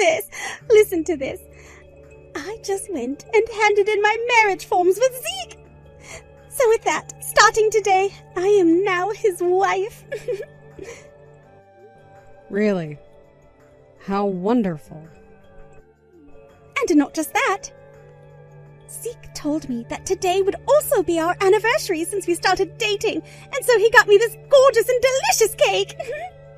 this. Listen to this. I just went and handed in my marriage forms with Zeke. So with that, starting today, I am now his wife. Really? How wonderful. And not just that. Zeke told me that today would also be our anniversary since we started dating, and so he got me this gorgeous and delicious cake.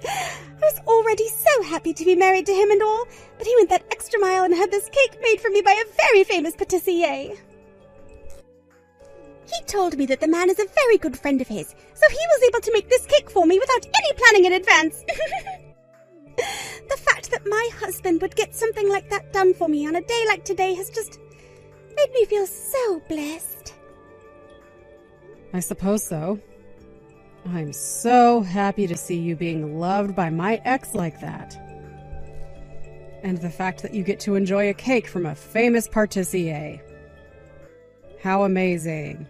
I was already so happy to be married to him and all, but he went that extra mile and had this cake made for me by a very famous patissier. He told me that the man is a very good friend of his, so he was able to make this cake for me without any planning in advance. The fact that my husband would get something like that done for me on a day like today has just made me feel so blessed. I suppose so. I'm so happy to see you being loved by my ex like that. And the fact that you get to enjoy a cake from a famous patissier. How amazing.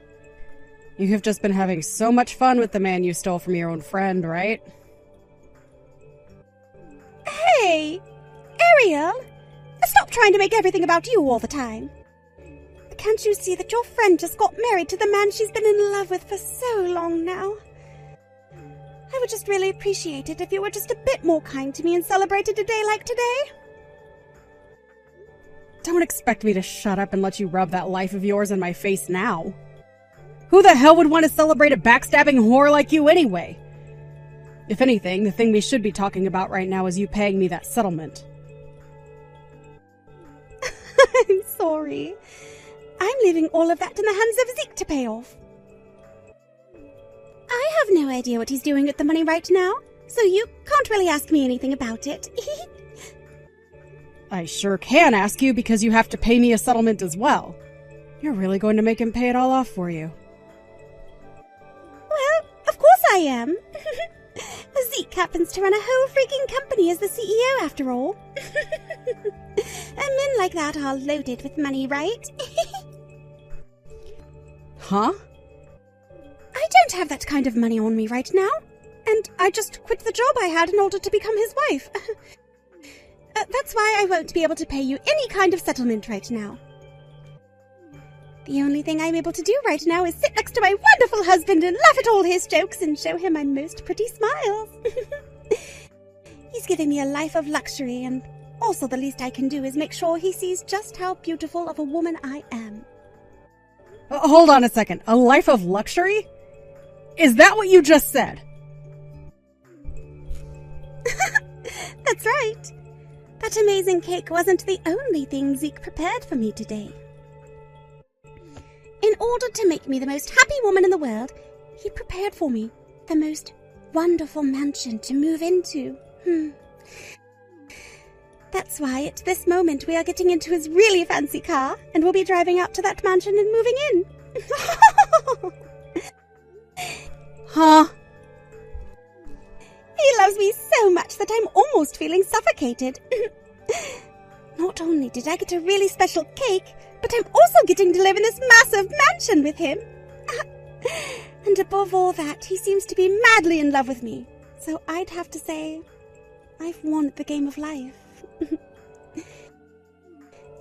You have just been having so much fun with the man you stole from your own friend, right? Hey, Ariel, stop trying to make everything about you all the time. Can't you see that your friend just got married to the man she's been in love with for so long now? I would just really appreciate it if you were just a bit more kind to me and celebrated a day like today. Don't expect me to shut up and let you rub that life of yours in my face now. Who the hell would want to celebrate a backstabbing whore like you anyway? If anything, the thing we should be talking about right now is you paying me that settlement. I'm sorry. I'm leaving all of that in the hands of Zeke to pay off. I have no idea what he's doing with the money right now, so you can't really ask me anything about it. I sure can ask you because you have to pay me a settlement as well. You're really going to make him pay it all off for you. Well, of course I am. Zeke happens to run a whole freaking company as the CEO after all. And men like that are loaded with money, right? Huh? I don't have that kind of money on me right now, and I just quit the job I had in order to become his wife. That's why I won't be able to pay you any kind of settlement right now. The only thing I'm able to do right now is sit next to my wonderful husband and laugh at all his jokes and show him my most pretty smiles. He's giving me a life of luxury, and also the least I can do is make sure he sees just how beautiful of a woman I am. Hold on a second. A life of luxury? Is that what you just said? That's right. That amazing cake wasn't the only thing Zeke prepared for me today. In order to make me the most happy woman in the world, he prepared for me the most wonderful mansion to move into. That's why at this moment we are getting into his really fancy car, and we'll be driving out to that mansion and moving in. Huh? He loves me so much that I'm almost feeling suffocated. Not only did I get a really special cake, but I'm also getting to live in this massive mansion with him. And above all that, he seems to be madly in love with me. So I'd have to say, I've won at the game of life.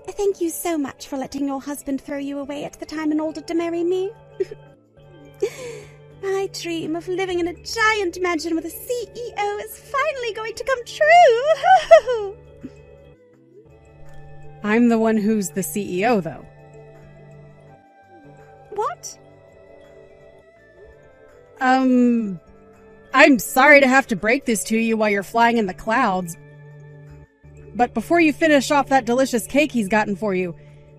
Thank you so much for letting your husband throw you away at the time in order to marry me. My dream of living in a giant mansion with a CEO is finally going to come true. I'm the one who's the CEO, though. What? I'm sorry to have to break this to you while you're flying in the clouds. But before you finish off that delicious cake he's gotten for you,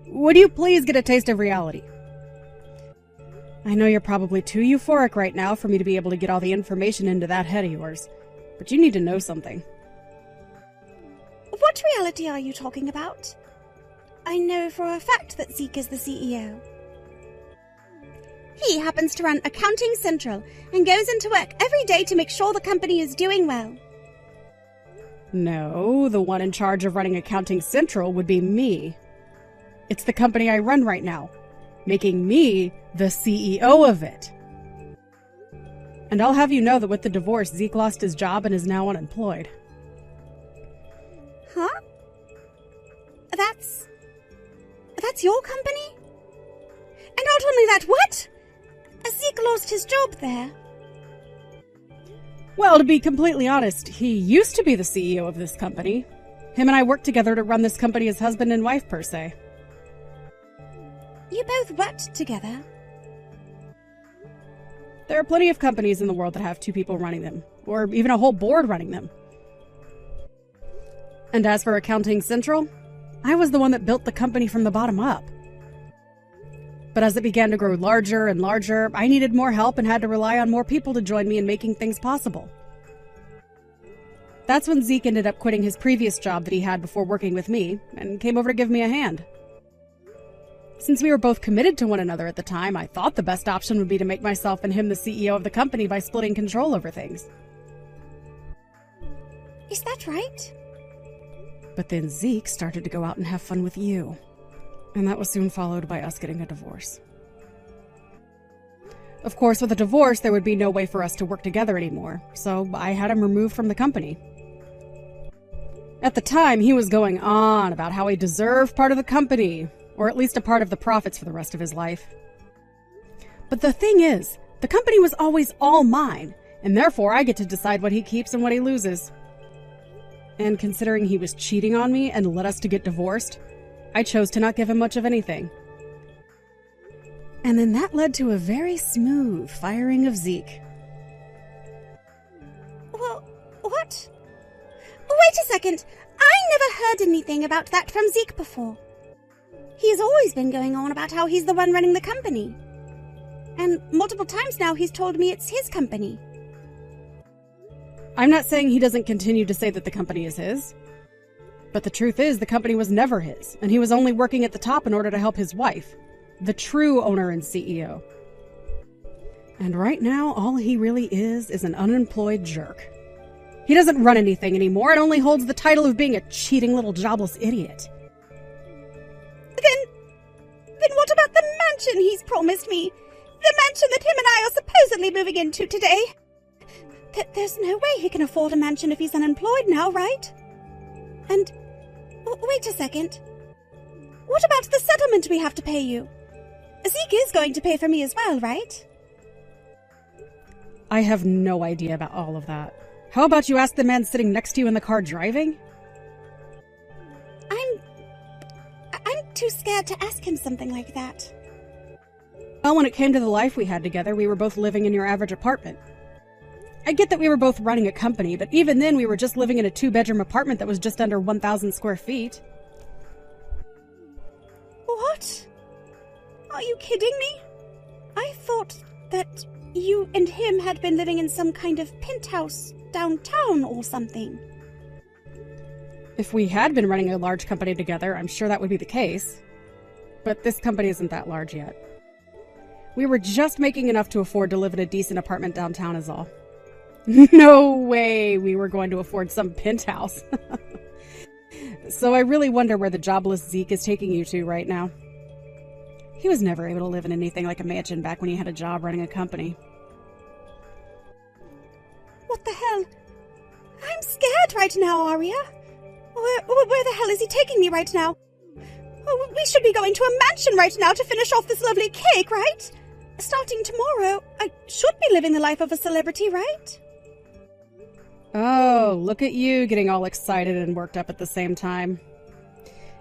would you please get a taste of reality? I know you're probably too euphoric right now for me to be able to get all the information into that head of yours, but you need to know something. What reality are you talking about? I know for a fact that Zeke is the CEO. He happens to run Accounting Central and goes into work every day to make sure the company is doing well. No, the one in charge of running Accounting Central would be me. It's the company I run right now, making me the CEO of it. And I'll have you know that with the divorce, Zeke lost his job and is now unemployed. Huh? That's your company? And not only that, what? Zeke lost his job there. Well, to be completely honest, he used to be the CEO of this company. Him and I worked together to run this company as husband and wife, per se. You both worked together? There are plenty of companies in the world that have two people running them, or even a whole board running them. And as for Accounting Central, I was the one that built the company from the bottom up. But as it began to grow larger and larger, I needed more help and had to rely on more people to join me in making things possible. That's when Zeke ended up quitting his previous job that he had before working with me and came over to give me a hand. Since we were both committed to one another at the time, I thought the best option would be to make myself and him the CEO of the company by splitting control over things. Is that right? But then Zeke started to go out and have fun with you. And that was soon followed by us getting a divorce. Of course, with a divorce, there would be no way for us to work together anymore, so I had him removed from the company. At the time, he was going on about how he deserved part of the company, or at least a part of the profits for the rest of his life. But the thing is, the company was always all mine, and therefore I get to decide what he keeps and what he loses. And considering he was cheating on me and led us to get divorced, I chose to not give him much of anything. And then that led to a very smooth firing of Zeke. Well, what? Wait a second. I never heard anything about that from Zeke before. He's always been going on about how he's the one running the company. And multiple times now he's told me it's his company. I'm not saying he doesn't continue to say that the company is his. But the truth is, the company was never his, and he was only working at the top in order to help his wife, the true owner and CEO. And right now, all he really is an unemployed jerk. He doesn't run anything anymore and only holds the title of being a cheating little jobless idiot. Then what about the mansion he's promised me? The mansion that him and I are supposedly moving into today? There's no way he can afford a mansion if he's unemployed now, right? And wait a second. What about the settlement we have to pay you? Zeke is going to pay for me as well, right? I have no idea about all of that. How about you ask the man sitting next to you in the car driving? I'm too scared to ask him something like that. Well, when it came to the life we had together, we were both living in your average apartment. I get that we were both running a company, but even then we were just living in a 2-bedroom apartment that was just under 1,000 square feet. What? Are you kidding me? I thought that you and him had been living in some kind of penthouse downtown or something. If we had been running a large company together, I'm sure that would be the case. But this company isn't that large yet. We were just making enough to afford to live in a decent apartment downtown is all. No way we were going to afford some penthouse. So I really wonder where the jobless Zeke is taking you to right now. He was never able to live in anything like a mansion back when he had a job running a company. What the hell? I'm scared right now, Arya. Where the hell is he taking me right now? Oh, we should be going to a mansion right now to finish off this lovely cake, right? Starting tomorrow, I should be living the life of a celebrity, right? Oh, look at you getting all excited and worked up at the same time.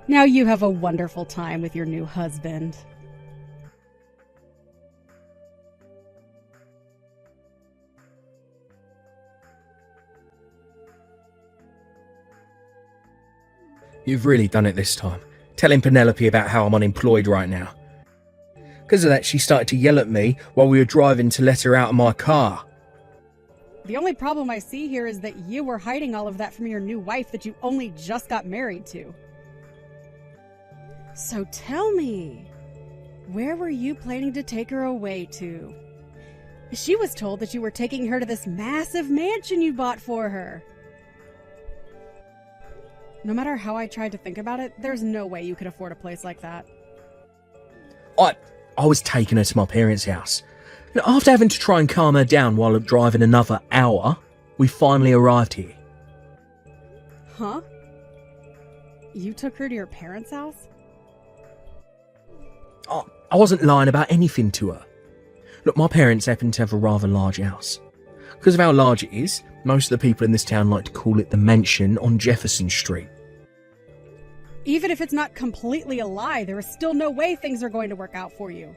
Now you have a wonderful time with your new husband. You've really done it this time, telling Penelope about how I'm unemployed right now. Because of that, she started to yell at me while we were driving to let her out of my car. The only problem I see here is that you were hiding all of that from your new wife that you only just got married to. So tell me, where were you planning to take her away to? She was told that you were taking her to this massive mansion you bought for her. No matter how I tried to think about it, there's no way you could afford a place like that. I was taking her to my parents' house. After having to try and calm her down while driving another hour, we finally arrived here. Huh? You took her to your parents' house? I wasn't lying about anything to her. Look, my parents happen to have a rather large house. Because of how large it is, most of the people in this town like to call it the mansion on Jefferson Street. Even if it's not completely a lie, there is still no way things are going to work out for you.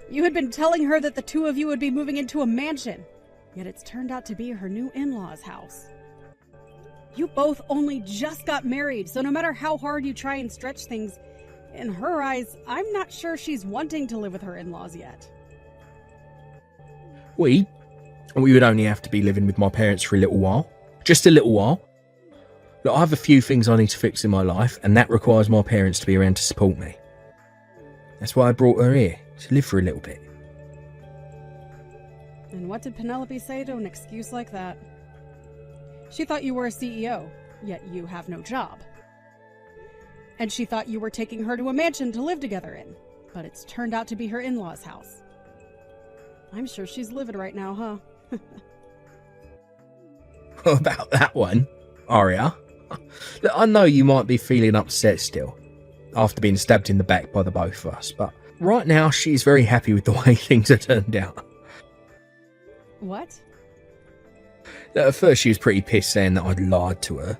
You had been telling her that the two of you would be moving into a mansion, yet it's turned out to be her new in-laws' house. You both only just got married, so no matter how hard you try and stretch things, in her eyes, I'm not sure she's wanting to live with her in-laws yet. We would only have to be living with my parents for a little while. Just a little while. Look, I have a few things I need to fix in my life, and that requires my parents to be around to support me. That's why I brought her here, to live for a little bit. And what did Penelope say to an excuse like that? She thought you were a CEO, yet you have no job. And she thought you were taking her to a mansion to live together in, but it's turned out to be her in-laws' house. I'm sure she's livid right now, huh? About that one, Aria. Look, I know you might be feeling upset still, after being stabbed in the back by the both of us, but right now she's very happy with the way things have turned out. What? At first she was pretty pissed saying that I'd lied to her,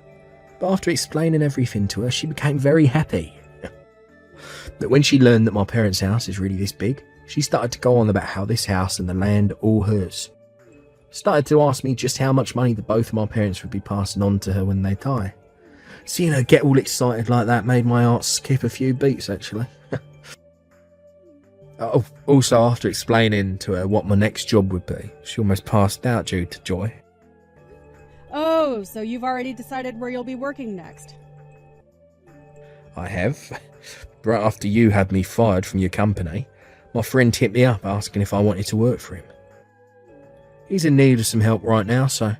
but after explaining everything to her, she became very happy. That when she learned that my parents' house is really this big, she started to go on about how this house and the land are all hers. Started to ask me just how much money the both of my parents would be passing on to her when they die. Seeing her get all excited like that made my heart skip a few beats, actually. Also, after explaining to her what my next job would be, she almost passed out due to joy. Oh, so you've already decided where you'll be working next? I have. Right after you had me fired from your company, my friend hit me up asking if I wanted to work for him. He's in need of some help right now, so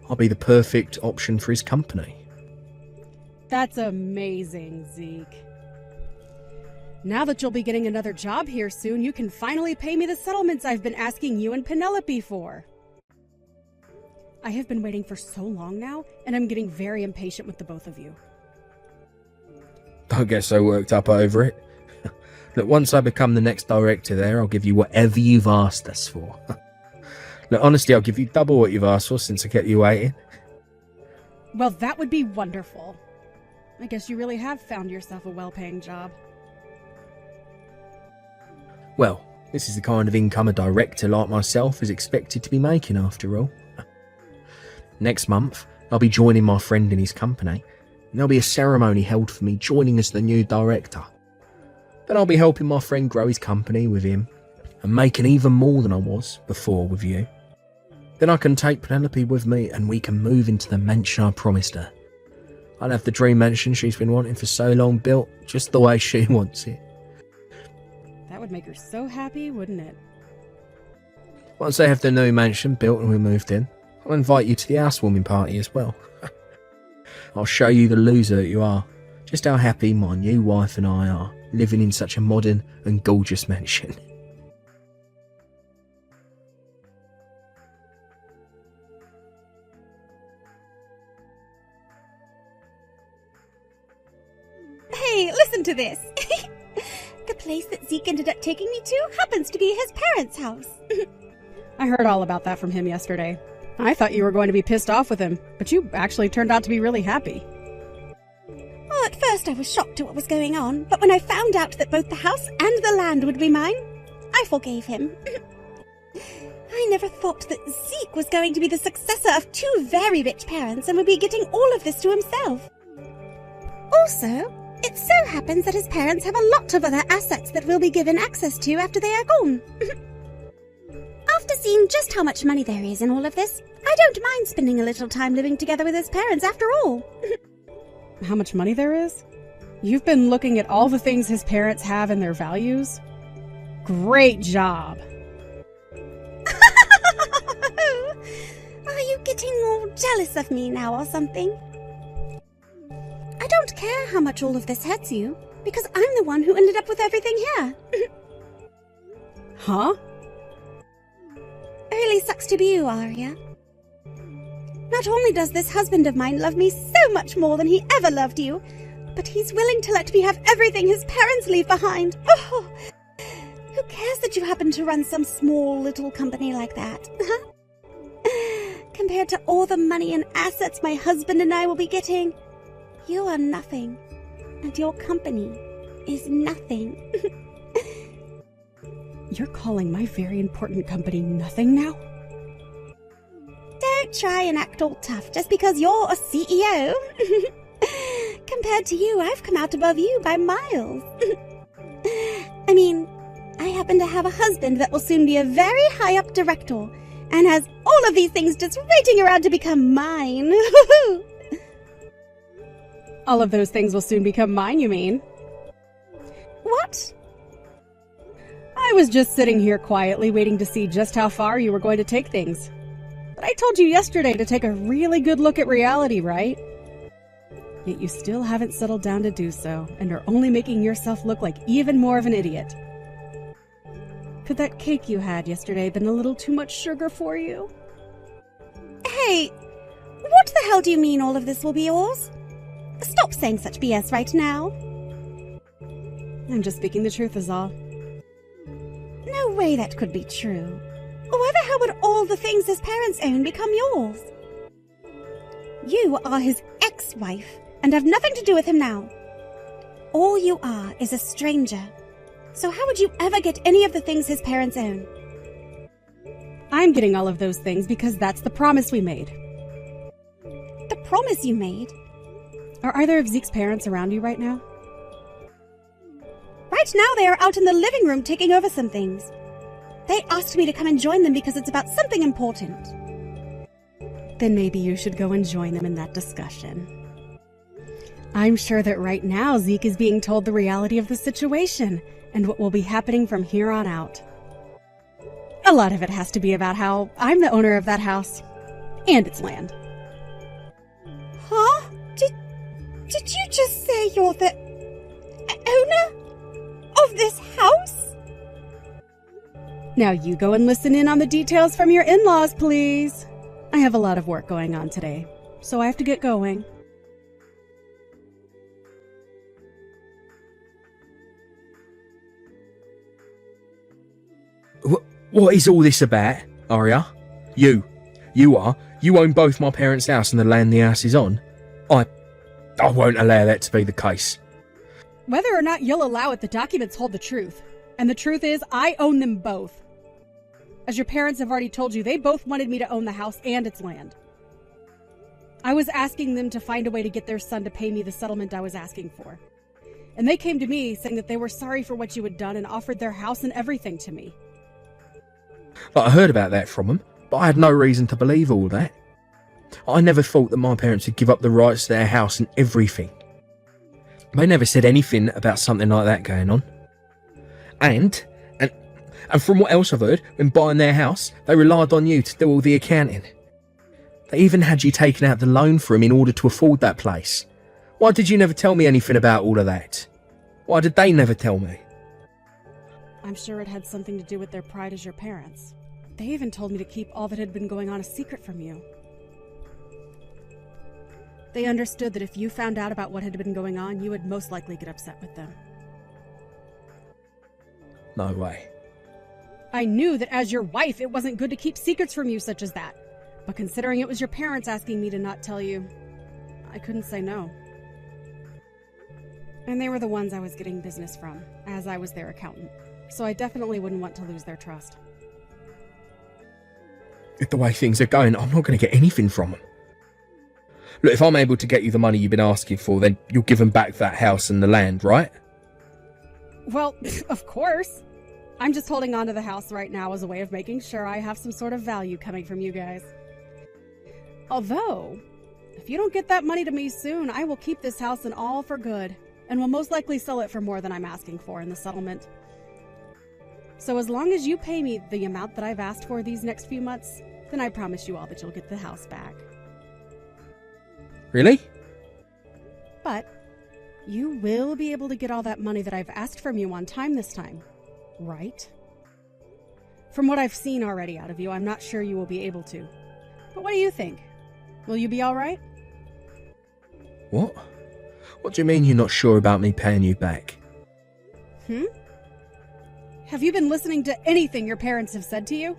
I'll be the perfect option for his company. That's amazing, Zeke. Now that you'll be getting another job here soon, you can finally pay me the settlements I've been asking you and Penelope for. I have been waiting for so long now, and I'm getting very impatient with the both of you. Don't get so worked up over it. Look, once I become the next director there, I'll give you whatever you've asked us for. Look, honestly, I'll give you double what you've asked for since I kept you waiting. Well, that would be wonderful. I guess you really have found yourself a well-paying job. Well, this is the kind of income a director like myself is expected to be making after all. Next month, I'll be joining my friend in his company, and there'll be a ceremony held for me joining as the new director. Then I'll be helping my friend grow his company with him, and making even more than I was before with you. Then I can take Penelope with me, and we can move into the mansion I promised her. I'll have the dream mansion she's been wanting for so long built just the way she wants it. That would make her so happy, wouldn't it? Once they have the new mansion built and we moved in, I'll invite you to the housewarming party as well. I'll show you the loser that you are, just how happy my new wife and I are, living in such a modern and gorgeous mansion. Hey, listen to this. The place that Zeke ended up taking me to happens to be his parents' house. I heard all about that from him yesterday. I thought you were going to be pissed off with him, but you actually turned out to be really happy. Well, at first I was shocked at what was going on, but when I found out that both the house and the land would be mine, I forgave him. I never thought that Zeke was going to be the successor of two very rich parents and would be getting all of this to himself. Also, it so happens that his parents have a lot of other assets that we'll be given access to after they are gone. After seeing just how much money there is in all of this, I don't mind spending a little time living together with his parents after all. How much money there is? You've been looking at all the things his parents have and their values? Great job! Are you getting all jealous of me now or something? I don't care how much all of this hurts you, because I'm the one who ended up with everything here. Huh? Really sucks to be you, Arya. Not only does this husband of mine love me so much more than he ever loved you, but he's willing to let me have everything his parents leave behind. Oh, who cares that you happen to run some small little company like that? Compared to all the money and assets my husband and I will be getting, you are nothing, and your company is nothing. You're calling my very important company nothing now? Don't try and act all tough just because you're a CEO. Compared to you, I've come out above you by miles. I mean, I happen to have a husband that will soon be a very high-up director and has all of these things just waiting around to become mine. All of those things will soon become mine, you mean? What? I was just sitting here quietly waiting to see just how far you were going to take things. But I told you yesterday to take a really good look at reality, right? Yet you still haven't settled down to do so, and are only making yourself look like even more of an idiot. Could that cake you had yesterday been a little too much sugar for you? Hey, what the hell do you mean all of this will be yours? Stop saying such BS right now. I'm just speaking the truth is all. No way that could be true. Why the hell would all the things his parents own become yours? You are his ex-wife and have nothing to do with him now. All you are is a stranger. So how would you ever get any of the things his parents own? I'm getting all of those things because that's the promise we made. The promise you made? Are either of Zeke's parents around you right now? Right now they are out in the living room taking over some things. They asked me to come and join them because it's about something important. Then maybe you should go and join them in that discussion. I'm sure that right now Zeke is being told the reality of the situation and what will be happening from here on out. A lot of it has to be about how I'm the owner of that house and its land. Huh? Did you just say you're the owner of this house? Now you go and listen in on the details from your in-laws, please. I have a lot of work going on today, so I have to get going. What is all this about, Arya? You own both my parents' house and the land the house is on? I won't allow that to be the case. Whether or not you'll allow it, the documents hold the truth. And the truth is, I own them both. As your parents have already told you, they both wanted me to own the house and its land. I was asking them to find a way to get their son to pay me the settlement I was asking for. And they came to me saying that they were sorry for what you had done and offered their house and everything to me. I heard about that from them, but I had no reason to believe all that. I never thought that my parents would give up the rights to their house and everything. They never said anything about something like that going on. And from what else I've heard, when buying their house, they relied on you to do all the accounting. They even had you taking out the loan for them in order to afford that place. Why did you never tell me anything about all of that? Why did they never tell me? I'm sure it had something to do with their pride as your parents. They even told me to keep all that had been going on a secret from you. They understood that if you found out about what had been going on, you would most likely get upset with them. No way. I knew that as your wife, it wasn't good to keep secrets from you such as that. But considering it was your parents asking me to not tell you, I couldn't say no. And they were the ones I was getting business from, as I was their accountant. So I definitely wouldn't want to lose their trust. With the way things are going, I'm not going to get anything from them. Look, if I'm able to get you the money you've been asking for, then you'll give them back that house and the land, right? Well, of course. I'm just holding on to the house right now as a way of making sure I have some sort of value coming from you guys. Although, if you don't get that money to me soon, I will keep this house and all for good, and will most likely sell it for more than I'm asking for in the settlement. So as long as you pay me the amount that I've asked for these next few months, then I promise you all that you'll get the house back. Really? But you will be able to get all that money that I've asked from you on time this time, right? From what I've seen already out of you, I'm not sure you will be able to. But what do you think? Will you be alright? What? What do you mean you're not sure about me paying you back? Have you been listening to anything your parents have said to you?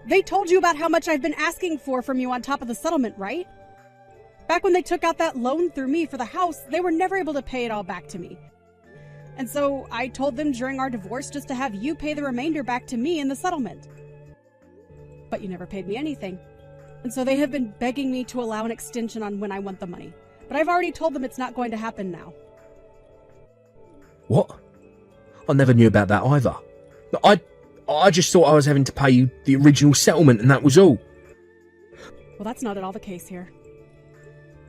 They told you about how much I've been asking for from you on top of the settlement, right? Back when they took out that loan through me for the house, they were never able to pay it all back to me. And so I told them during our divorce just to have you pay the remainder back to me in the settlement. But you never paid me anything. And so they have been begging me to allow an extension on when I want the money. But I've already told them it's not going to happen now. What? I never knew about that either. I just thought I was having to pay you the original settlement and that was all. Well, that's not at all the case here.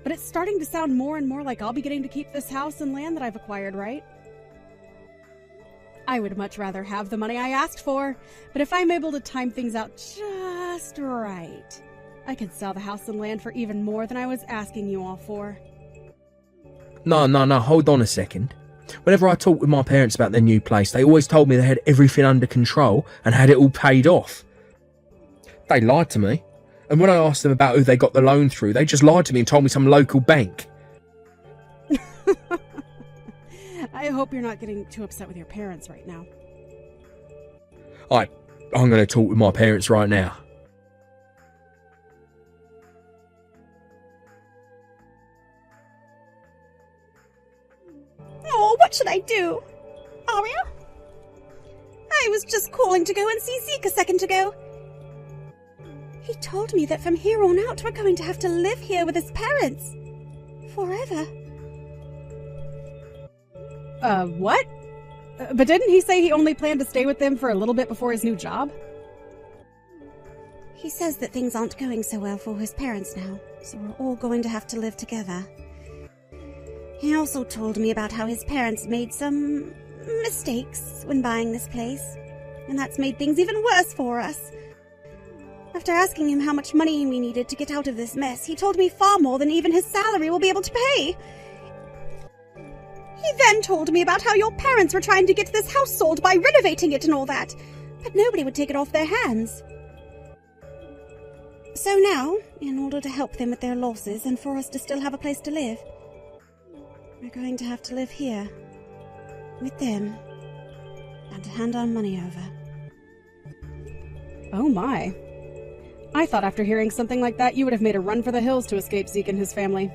But it's starting to sound more and more like I'll be getting to keep this house and land that I've acquired, right? I would much rather have the money I asked for, but if I'm able to time things out just right, I could sell the house and land for even more than I was asking you all for. No, hold on a second. Whenever I talked with my parents about their new place, they always told me they had everything under control and had it all paid off. They lied to me. And when I asked them about who they got the loan through, they just lied to me and told me some local bank. I hope you're not getting too upset with your parents right now. I'm going to talk with my parents right now. Oh, what should I do? Arya? I was just calling to go and see Zeke a second ago. He told me that from here on out we're going to have to live here with his parents. Forever. What? But didn't he say he only planned to stay with them for a little bit before his new job? He says that things aren't going so well for his parents now, so we're all going to have to live together. He also told me about how his parents made some mistakes when buying this place, and that's made things even worse for us. After asking him how much money we needed to get out of this mess, he told me far more than even his salary will be able to pay. He then told me about how your parents were trying to get this house sold by renovating it and all that, but nobody would take it off their hands. So now, in order to help them with their losses and for us to still have a place to live, we're going to have to live here, with them, and to hand our money over. Oh my. I thought after hearing something like that you would have made a run for the hills to escape Zeke and his family.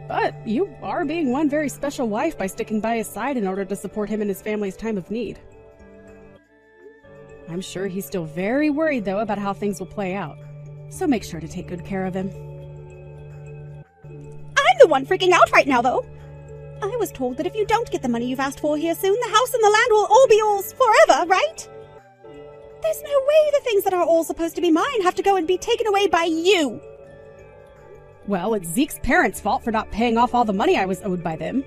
But you are being one very special wife by sticking by his side in order to support him in his family's time of need. I'm sure he's still very worried, though, about how things will play out. So make sure to take good care of him. I'm the one freaking out right now, though. I was told that if you don't get the money you've asked for here soon, the house and the land will all be yours forever, right? There's no way the things that are all supposed to be mine have to go and be taken away by you. Well, it's Zeke's parents' fault for not paying off all the money I was owed by them.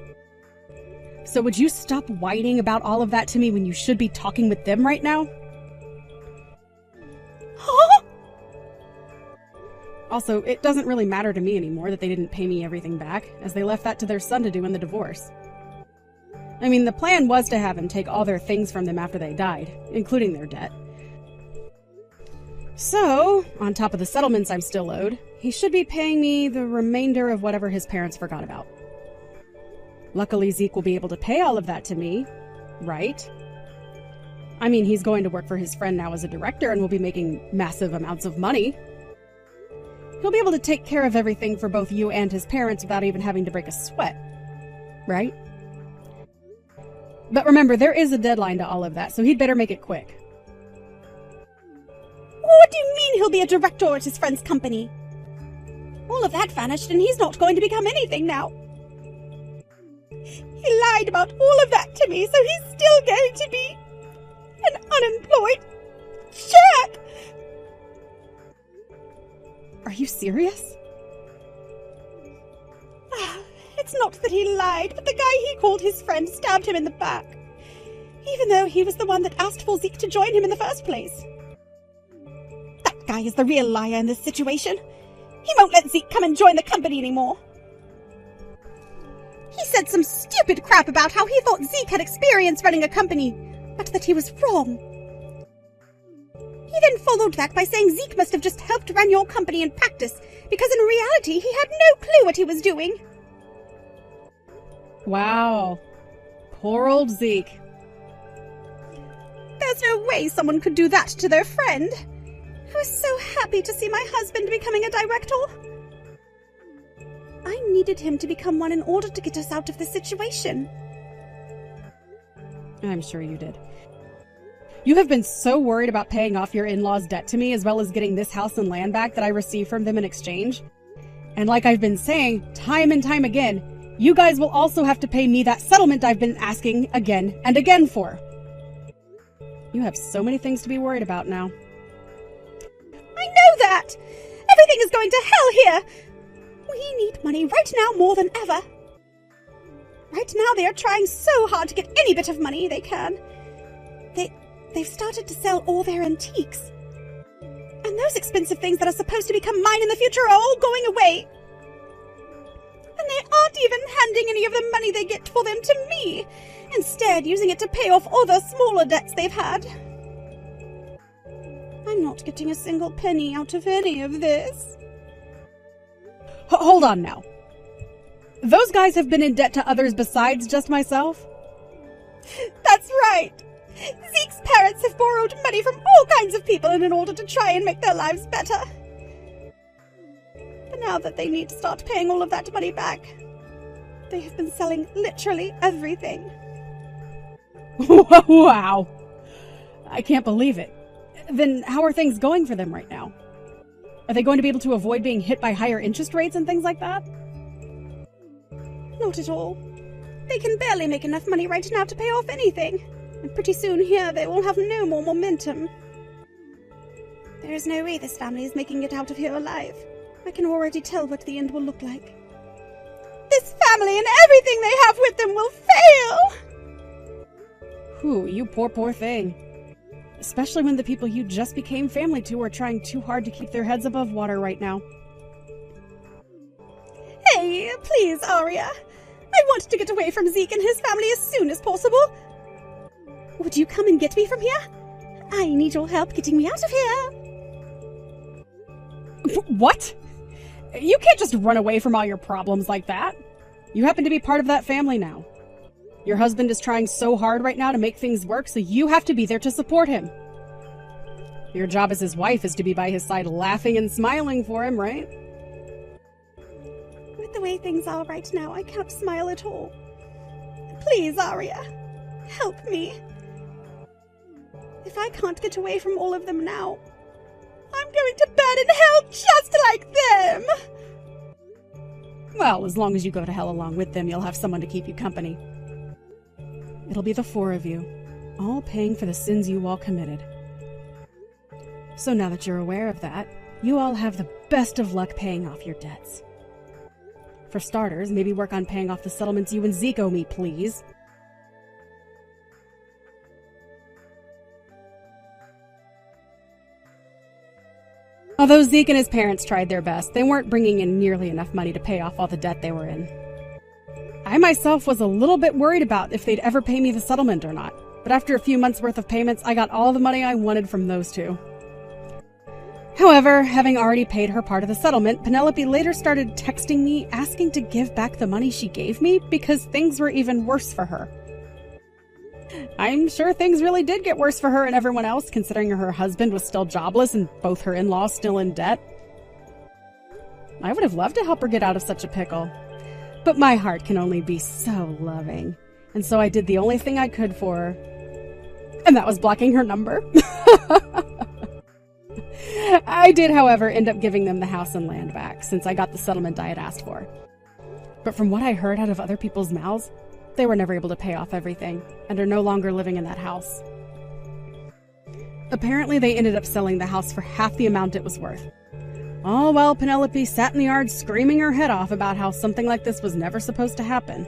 So would you stop whining about all of that to me when you should be talking with them right now? Huh? Also, it doesn't really matter to me anymore that they didn't pay me everything back, as they left that to their son to do in the divorce. I mean, the plan was to have him take all their things from them after they died, including their debt. So, on top of the settlements I'm still owed, he should be paying me the remainder of whatever his parents forgot about. Luckily, Zeke will be able to pay all of that to me, right? I mean, he's going to work for his friend now as a director and will be making massive amounts of money. He'll be able to take care of everything for both you and his parents without even having to break a sweat, right? But remember, there is a deadline to all of that, so he'd better make it quick. What do you mean he'll be a director at his friend's company? All of that vanished and he's not going to become anything now. He lied about all of that to me, so he's still going to be an unemployed jerk! Are you serious? It's not that he lied, but the guy he called his friend stabbed him in the back. Even though he was the one that asked for Zeke to join him in the first place. That guy is the real liar in this situation. He won't let Zeke come and join the company anymore. He said some stupid crap about how he thought Zeke had experience running a company, but that he was wrong. He then followed that by saying Zeke must have just helped run your company in practice, because in reality he had no clue what he was doing. Wow. Poor old Zeke. There's no way someone could do that to their friend. I was so happy to see my husband becoming a director. I needed him to become one in order to get us out of this situation. I'm sure you did. You have been so worried about paying off your in-laws' debt to me, as well as getting this house and land back that I received from them in exchange. And like I've been saying, time and time again, you guys will also have to pay me that settlement I've been asking again and again for. You have so many things to be worried about now. I know that! Everything is going to hell here! We need money right now more than ever. Right now they are trying so hard to get any bit of money they can. They've started to sell all their antiques. And those expensive things that are supposed to become mine in the future are all going away. And they aren't even handing any of the money they get for them to me, instead using it to pay off other smaller debts they've had. I'm not getting a single penny out of any of this. Hold on now. Those guys have been in debt to others besides just myself? That's right. Zeke's parents have borrowed money from all kinds of people in order to try and make their lives better. But now that they need to start paying all of that money back, they have been selling literally everything. Wow. I can't believe it. Then how are things going for them right now? Are they going to be able to avoid being hit by higher interest rates and things like that? Not at all. They can barely make enough money right now to pay off anything. And pretty soon here they will have no more momentum. There is no way this family is making it out of here alive. I can already tell what the end will look like. This family and everything they have with them will fail! Whew, you poor thing. Especially when the people you just became family to are trying too hard to keep their heads above water right now. Hey, please, Arya. I want to get away from Zeke and his family as soon as possible. Would you come and get me from here? I need your help getting me out of here. What? You can't just run away from all your problems like that. You happen to be part of that family now. Your husband is trying so hard right now to make things work, so you have to be there to support him. Your job as his wife is to be by his side laughing and smiling for him, right? With the way things are right now, I can't smile at all. Please, Arya, help me. If I can't get away from all of them now, I'm going to burn in hell just like them! Well, as long as you go to hell along with them, you'll have someone to keep you company. It'll be the four of you, all paying for the sins you all committed. So now that you're aware of that, you all have the best of luck paying off your debts. For starters, maybe work on paying off the settlements you and Zeke owe me, please. Although Zeke and his parents tried their best, they weren't bringing in nearly enough money to pay off all the debt they were in. I myself was a little bit worried about if they'd ever pay me the settlement or not, but after a few months' worth of payments, I got all the money I wanted from those two. However, having already paid her part of the settlement, Penelope later started texting me asking to give back the money she gave me because things were even worse for her. I'm sure things really did get worse for her and everyone else, considering her husband was still jobless and both her in-laws still in debt. I would have loved to help her get out of such a pickle. But my heart can only be so loving. And so I did the only thing I could for her. And that was blocking her number. I did, however, end up giving them the house and land back, since I got the settlement I had asked for. But from what I heard out of other people's mouths, they were never able to pay off everything, and are no longer living in that house. Apparently, they ended up selling the house for half the amount it was worth. All while Penelope sat in the yard screaming her head off about how something like this was never supposed to happen.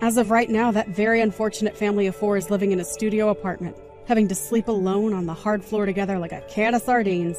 As of right now, that very unfortunate family of four is living in a studio apartment, having to sleep alone on the hard floor together like a can of sardines.